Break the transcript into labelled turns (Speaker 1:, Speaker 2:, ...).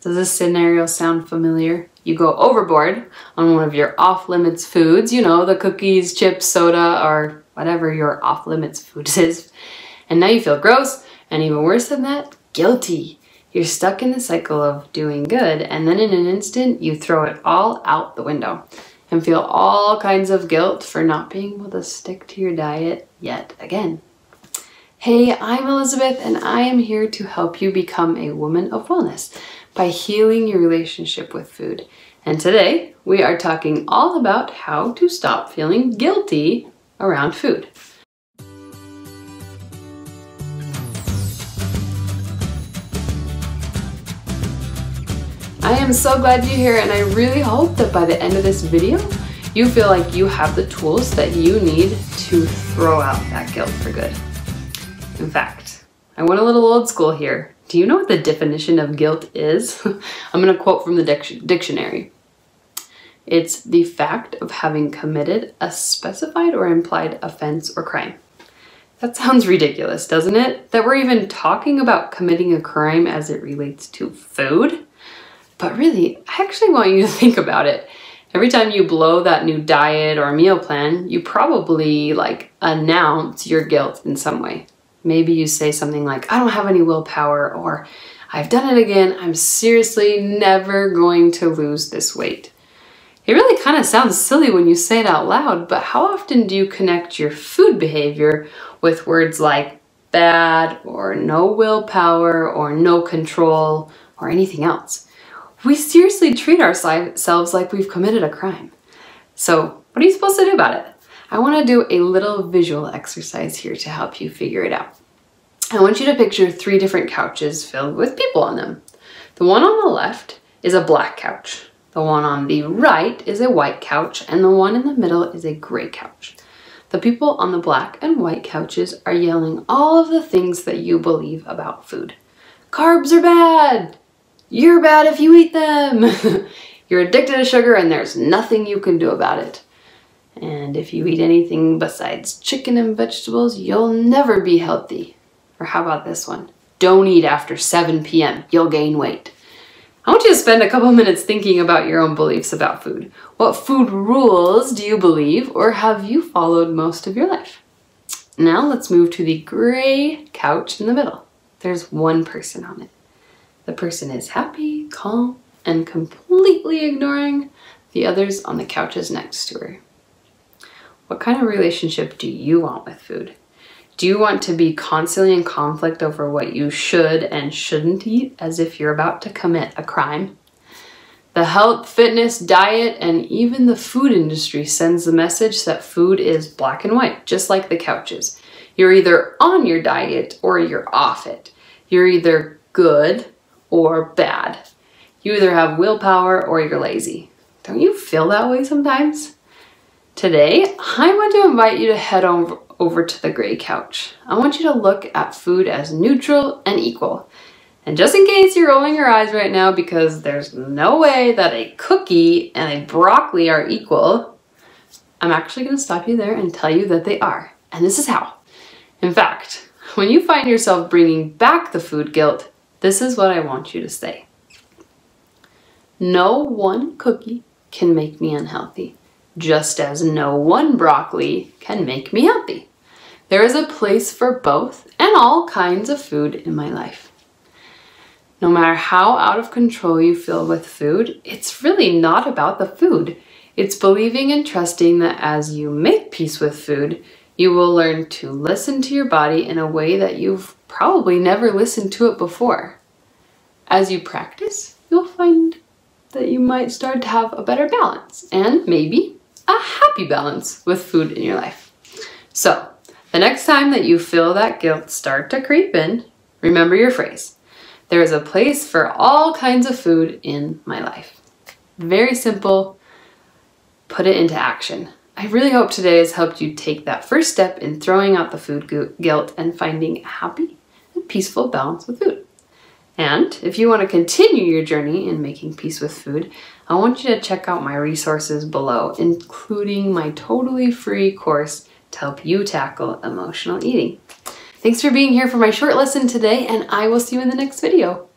Speaker 1: Does this scenario sound familiar? You go overboard on one of your off-limits foods, you know, the cookies, chips, soda, or whatever your off-limits food is. And now you feel gross, and even worse than that, guilty. You're stuck in the cycle of doing good, and then in an instant, you throw it all out the window and feel all kinds of guilt for not being able to stick to your diet yet again. Hey, I'm Elizabeth, and I am here to help you become a woman of wellness by healing your relationship with food. And today, we are talking all about how to stop feeling guilty around food. I am so glad you're here, and I really hope that by the end of this video, you feel like you have the tools that you need to throw out that guilt for good. In fact, I went a little old school here. Do you know what the definition of guilt is? I'm going to quote from the dictionary. It's the fact of having committed a specified or implied offense or crime. That sounds ridiculous, doesn't it? That we're even talking about committing a crime as it relates to food? But really, I actually want you to think about it. Every time you blow that new diet or meal plan, you probably announce your guilt in some way. Maybe you say something like, I don't have any willpower, or I've done it again, I'm seriously never going to lose this weight. It really kind of sounds silly when you say it out loud, but how often do you connect your food behavior with words like bad, or no willpower, or no control, or anything else? We seriously treat ourselves like we've committed a crime. So what are you supposed to do about it? I want to do a little visual exercise here to help you figure it out. I want you to picture 3 different couches filled with people on them. The one on the left is a black couch. The one on the right is a white couch, and the one in the middle is a gray couch. The people on the black and white couches are yelling all of the things that you believe about food. Carbs are bad! You're bad if you eat them! You're addicted to sugar and there's nothing you can do about it. And if you eat anything besides chicken and vegetables, you'll never be healthy. Or how about this one? Don't eat after 7 p.m. You'll gain weight. I want you to spend a couple minutes thinking about your own beliefs about food. What food rules do you believe, or have you followed most of your life? Now let's move to the gray couch in the middle. There's one person on it. The person is happy, calm, and completely ignoring the others on the couches next to her. What kind of relationship do you want with food? Do you want to be constantly in conflict over what you should and shouldn't eat, as if you're about to commit a crime? The health, fitness, diet, and even the food industry sends the message that food is black and white, just like the couches. You're either on your diet or you're off it. You're either good or bad. You either have willpower or you're lazy. Don't you feel that way sometimes? Today, I want to invite you to head over to the gray couch. I want you to look at food as neutral and equal. And just in case you're rolling your eyes right now because there's no way that a cookie and a broccoli are equal, I'm actually going to stop you there and tell you that they are. And this is how. In fact, when you find yourself bringing back the food guilt, this is what I want you to say. No one cookie can make me unhealthy, just as no one broccoli can make me healthy. There is a place for both and all kinds of food in my life. No matter how out of control you feel with food, it's really not about the food. It's believing and trusting that as you make peace with food, you will learn to listen to your body in a way that you've probably never listened to it before. As you practice, you'll find that you might start to have a better balance, and maybe a happy balance with food in your life. So, the next time that you feel that guilt start to creep in, remember your phrase. There is a place for all kinds of food in my life. Very simple. Put it into action. I really hope today has helped you take that first step in throwing out the food guilt and finding a happy and peaceful balance with food. And if you want to continue your journey in making peace with food, I want you to check out my resources below, including my totally free course to help you tackle emotional eating. Thanks for being here for my short lesson today, and I will see you in the next video.